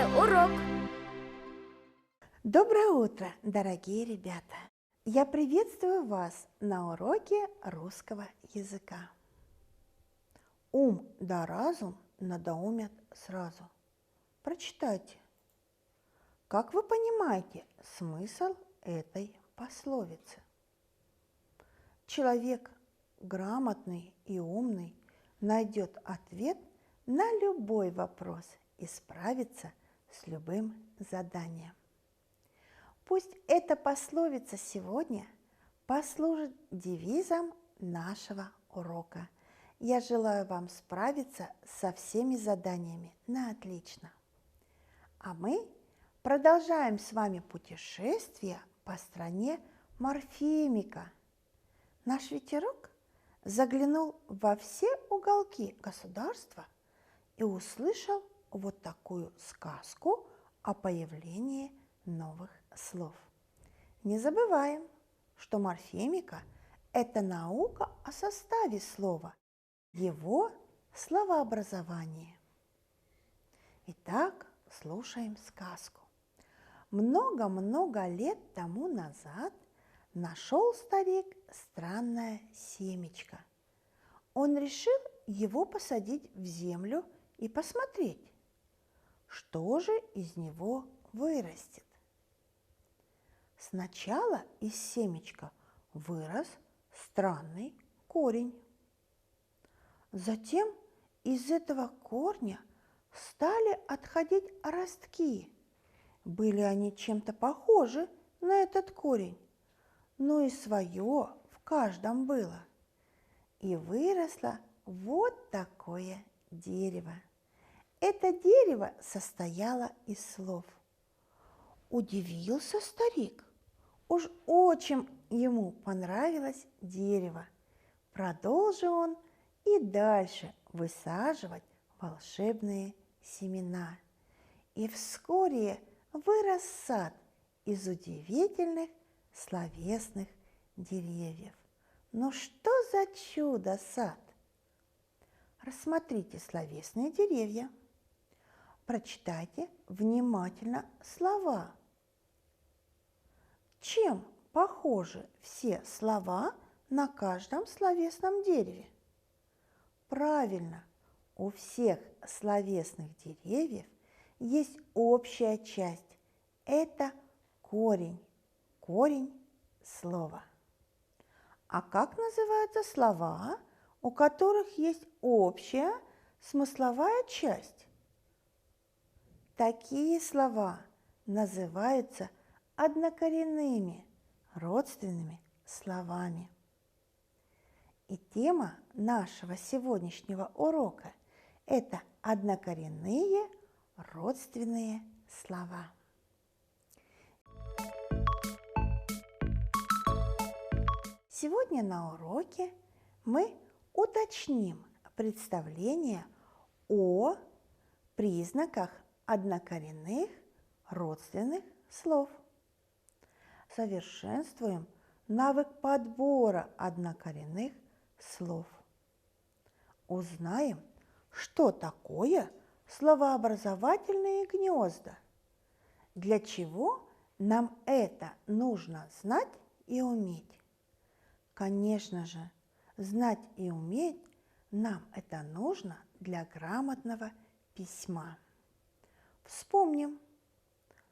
Продолжаю урок. Доброе утро, дорогие ребята! Я приветствую вас на уроке русского языка. Ум да разум надоумят сразу. Прочитайте. Как вы понимаете смысл этой пословицы? Человек грамотный и умный найдет ответ на любой вопрос и справится с любым заданием. Пусть эта пословица сегодня послужит девизом нашего урока. Я желаю вам справиться со всеми заданиями на отлично. А мы продолжаем с вами путешествие по стране Морфемика. Наш ветерок заглянул во все уголки государства и услышал вот такую сказку о появлении новых слов. Не забываем, что морфемика – это наука о составе слова, его словообразовании. Итак, слушаем сказку. Много-много лет тому назад нашел старик странное семечко. Он решил его посадить в землю и посмотреть, что же из него вырастет. Сначала из семечка вырос странный корень. Затем из этого корня стали отходить ростки. Были они чем-то похожи на этот корень, но и свое в каждом было. И выросло вот такое дерево. Это дерево состояло из слов. Удивился старик. Уж очень ему понравилось дерево. Продолжил он и дальше высаживать волшебные семена. И вскоре вырос сад из удивительных словесных деревьев. Но что за чудо-сад? Рассмотрите словесные деревья. Прочитайте внимательно слова. Чем похожи все слова на каждом словесном дереве? Правильно, у всех словесных деревьев есть общая часть. Это корень, корень слова. А как называются слова, у которых есть общая смысловая часть? Такие слова называются однокоренными, родственными словами. И тема нашего сегодняшнего урока – это однокоренные родственные слова. Сегодня на уроке мы уточним представление о признаках однокоренных родственных слов. Совершенствуем навык подбора однокоренных слов. Узнаем, что такое словообразовательные гнезда, для чего нам это нужно знать и уметь. Конечно же, знать и уметь нам это нужно для грамотного письма. Вспомним,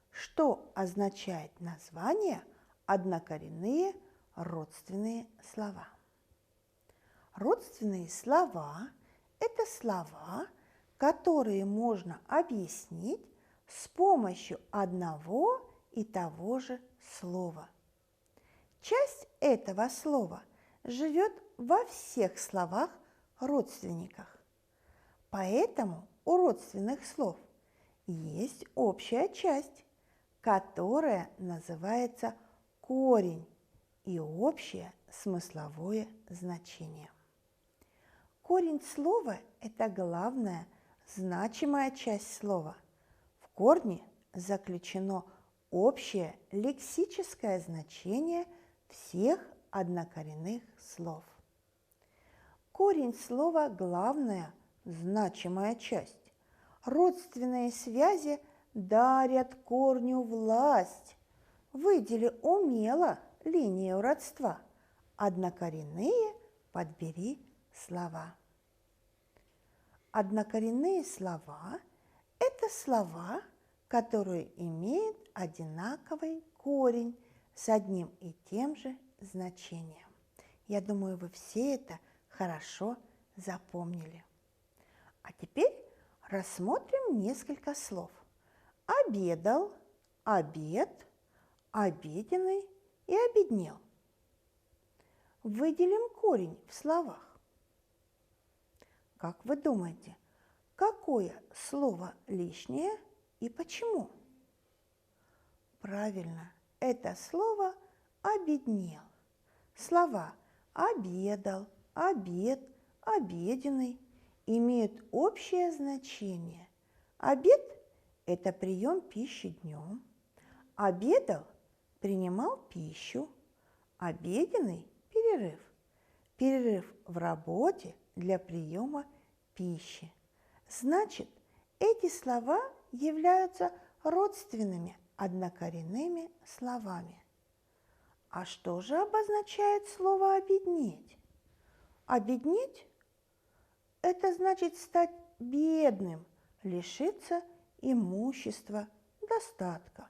что означает название однокоренные родственные слова. Родственные слова – это слова, которые можно объяснить с помощью одного и того же слова. Часть этого слова живет во всех словах-родственниках. Поэтому у родственных слов есть общая часть, которая называется корень и общее смысловое значение. Корень слова – это главная значимая часть слова. В корне заключено общее лексическое значение всех однокоренных слов. Корень слова – главная значимая часть. Родственные связи дарят корню власть. Выдели умело линию родства. Однокоренные подбери слова. Однокоренные слова – это слова, которые имеют одинаковый корень с одним и тем же значением. Я думаю, вы все это хорошо запомнили. А теперь рассмотрим несколько слов. Обедал, обед, обеденный и обеднел. Выделим корень в словах. Как вы думаете, какое слово лишнее и почему? Правильно, это слово обеднел. Слова обедал, обед, обеденный имеют общее значение. Обед – это прием пищи днем. Обедал – принимал пищу. Обеденный – перерыв. Перерыв в работе для приема пищи. Значит, эти слова являются родственными однокоренными словами. А что же обозначает слово «обеднеть»? Обеднеть – это значит стать бедным, лишиться имущества, достатка.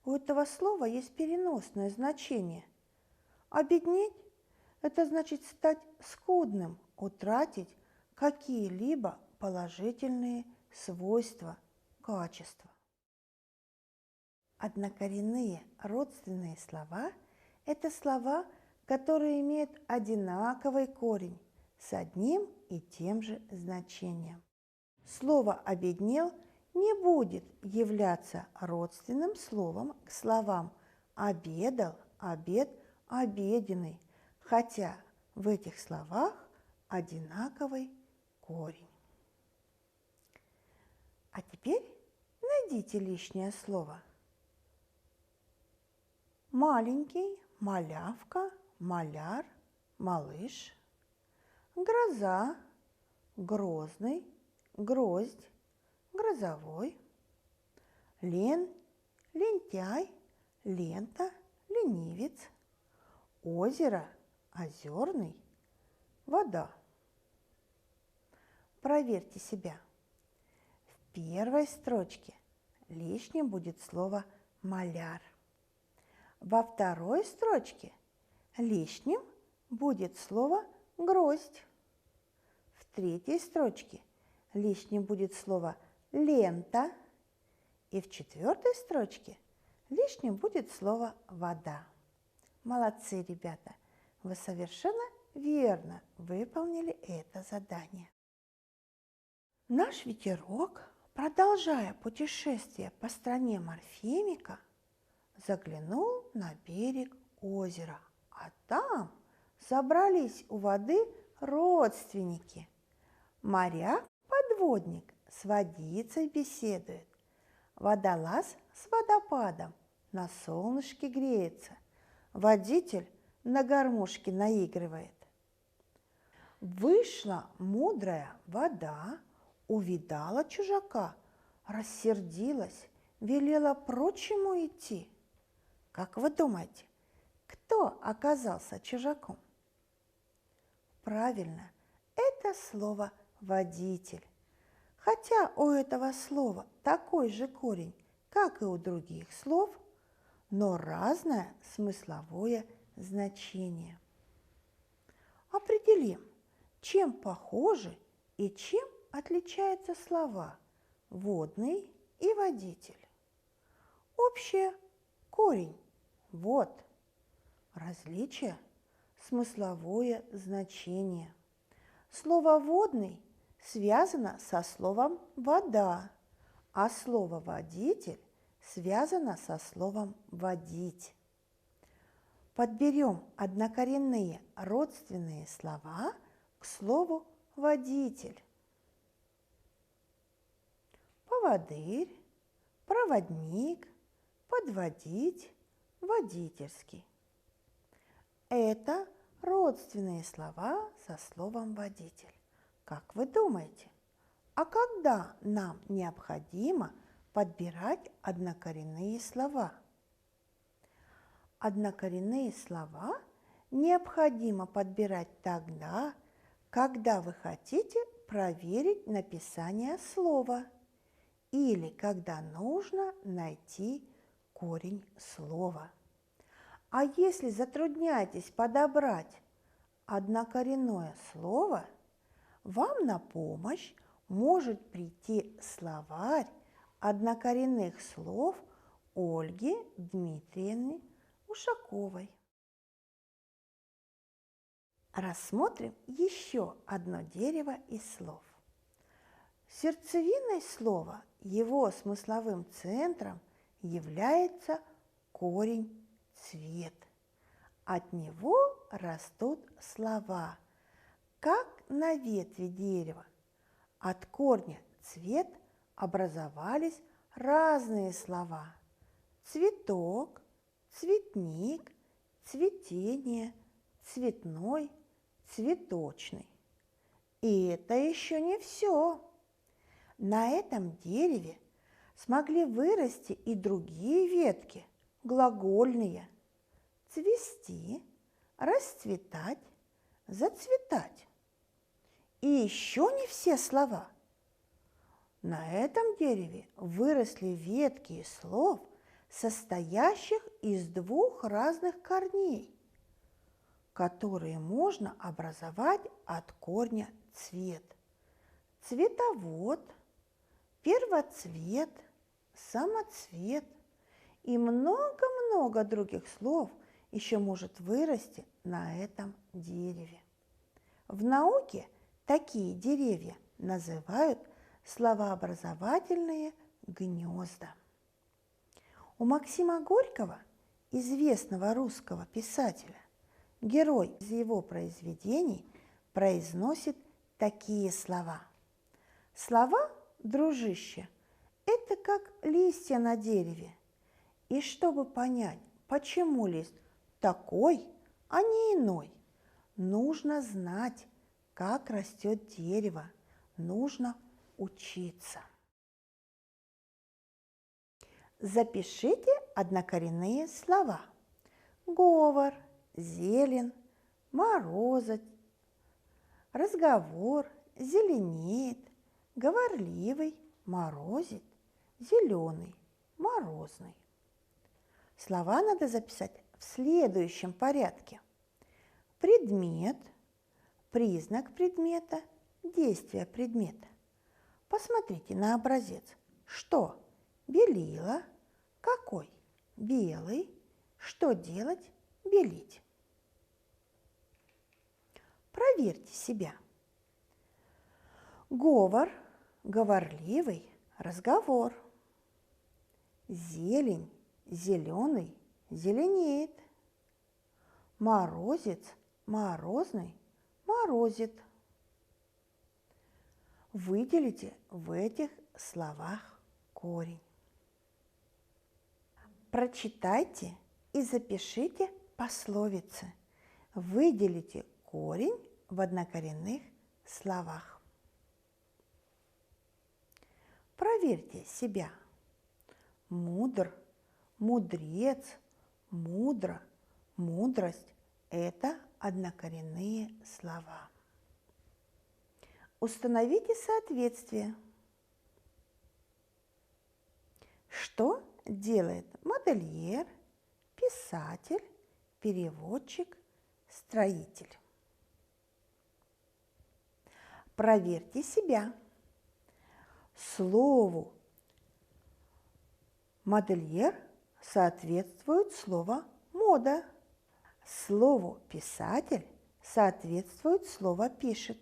У этого слова есть переносное значение. Обеднеть – это значит стать скудным, утратить какие-либо положительные свойства, качества. Однокоренные родственные слова – это слова, которые имеют одинаковый корень с одним и тем же значением. Слово «обеднел» не будет являться родственным словом к словам «обедал», «обед», «обеденный», хотя в этих словах одинаковый корень. А теперь найдите лишнее слово. Маленький, малявка, маляр, малыш. Гроза, грозный, гроздь, грозовой. Лен, лентяй, лента, ленивец. Озеро, озерный, вода. Проверьте себя. В первой строчке лишним будет слово «маляр». Во второй строчке лишним будет слово «гроздь». В третьей строчке лишним будет слово «лента». И в четвертой строчке лишним будет слово «вода». Молодцы, ребята! Вы совершенно верно выполнили это задание. Наш ветерок, продолжая путешествие по стране Морфемика, заглянул на берег озера, а там собрались у воды родственники. Моряк-подводник с водицей беседует, водолаз с водопадом на солнышке греется, водитель на гармошке наигрывает. Вышла мудрая вода, увидала чужака, рассердилась, велела прочь ему идти. Как вы думаете, кто оказался чужаком? Правильно, это слово «водитель». Хотя у этого слова такой же корень, как и у других слов, но разное смысловое значение. Определим, чем похожи и чем отличаются слова «водный» и «водитель». Общее – корень, вот. Различие – смысловое значение. Слово «водный» связано со словом «вода», а слово «водитель» связано со словом «водить». Подберем однокоренные родственные слова к слову «водитель». Поводырь, проводник, подводить, водительский. Это родственные слова со словом «водитель». Как вы думаете, а когда нам необходимо подбирать однокоренные слова. Однокоренные слова необходимо подбирать тогда, когда вы хотите проверить написание слова или когда нужно найти корень слова. А если затрудняетесь подобрать однокоренное слово, вам на помощь может прийти словарь однокоренных слов Ольги Дмитриевны Ушаковой. Рассмотрим еще одно дерево из слов. Сердцевиной слова, его смысловым центром является корень «цвет». От него растут слова, как на ветви дерева. От корня «цвет» образовались разные слова: цветок, цветник, цветение, цветной, цветочный. И это еще не все. На этом дереве смогли вырасти и другие ветки, глагольные: цвести, расцветать, зацветать. И еще не все слова. На этом дереве выросли ветки из слов, состоящих из двух разных корней, которые можно образовать от корня «цвет». Цветовод, первоцвет, самоцвет и много-много других слов еще может вырасти на этом дереве. В науке такие деревья называют словообразовательные гнезда. У Максима Горького, известного русского писателя, герой из его произведений произносит такие слова. Слова, дружище, это как листья на дереве. И чтобы понять, почему лист такой, а не иной, нужно знать, как растет дерево, нужно учиться. Запишите однокоренные слова: говор, зелен, морозать, разговор, зеленеет, говорливый, морозит, зеленый, морозный. Слова надо записать в следующем порядке: предмет, признак предмета, действие предмета. Посмотрите на образец. Что? Белила. Какой? Белый. Что делать? Белить. Проверьте себя. Говор, говорливый, разговор. Зелень, зеленый, зеленеет. Морозец, морозный, морозит. Выделите в этих словах корень. Прочитайте и запишите пословицы. Выделите корень в однокоренных словах. Проверьте себя. Мудр, мудрец, мудро, мудрость – это однокоренные слова. Установите соответствие. Что делает модельер, писатель, переводчик, строитель? Проверьте себя. Слову модельер соответствует слово мода. Слову писатель соответствует слово пишет.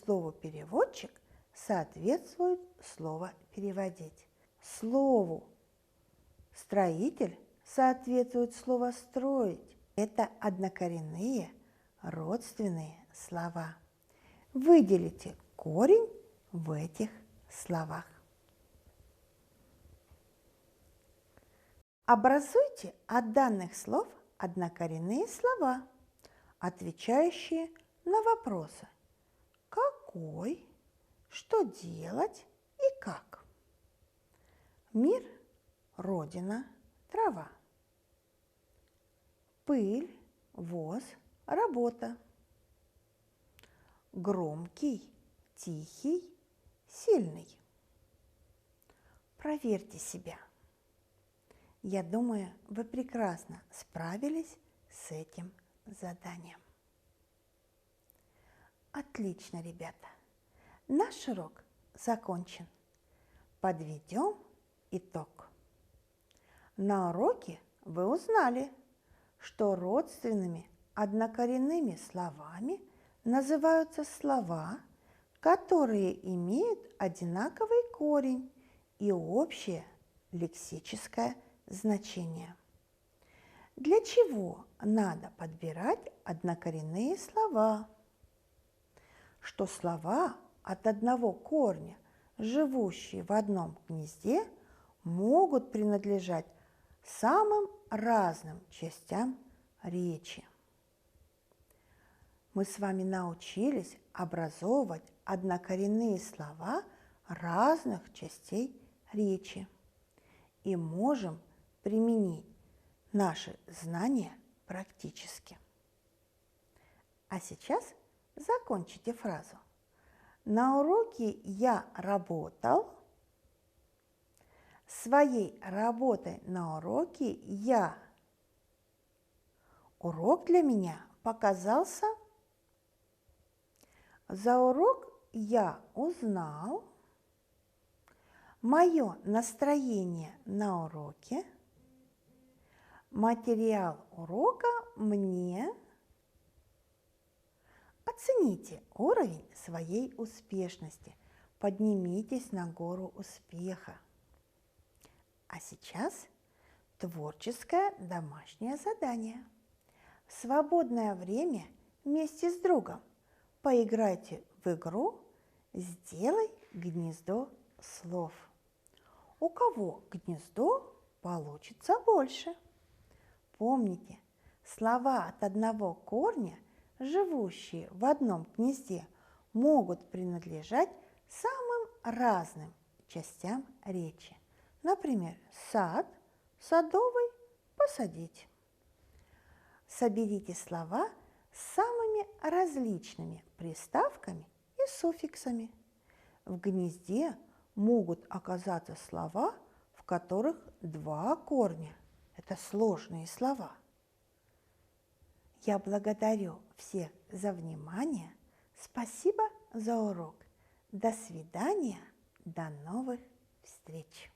Слову переводчик соответствует слово переводить. Слову строитель соответствует слово строить. Это однокоренные родственные слова. Выделите корень в этих словах. Образуйте от данных слов однокоренные слова, отвечающие на вопросы: какой, что делать и как. Мир, родина, трава. Пыль, воз, работа. Громкий, тихий, сильный. Проверьте себя. Я думаю, вы прекрасно справились с этим заданием. Отлично, ребята. Наш урок закончен. Подведем итог. На уроке вы узнали, что родственными однокоренными словами называются слова, которые имеют одинаковый корень и общее лексическое значение. Для чего надо подбирать однокоренные слова? Что слова от одного корня, живущие в одном гнезде, могут принадлежать самым разным частям речи. Мы с вами научились образовывать однокоренные слова разных частей речи и можем применить наши знания практически. А сейчас закончите фразу. На уроке я работал. Своей работой на уроке я. Урок для меня показался. За урок я узнал. Мое настроение на уроке. Материал урока мне. Оцените уровень своей успешности. Поднимитесь на гору успеха. А сейчас творческое домашнее задание. В свободное время вместе с другом поиграйте в игру «Сделай гнездо слов». У кого гнездо получится больше? Помните, слова от одного корня, живущие в одном гнезде, могут принадлежать самым разным частям речи. Например, сад, садовый, посадить. Соберите слова с самыми различными приставками и суффиксами. В гнезде могут оказаться слова, в которых два корня. Это сложные слова. Я благодарю всех за внимание. Спасибо за урок. До свидания. До новых встреч.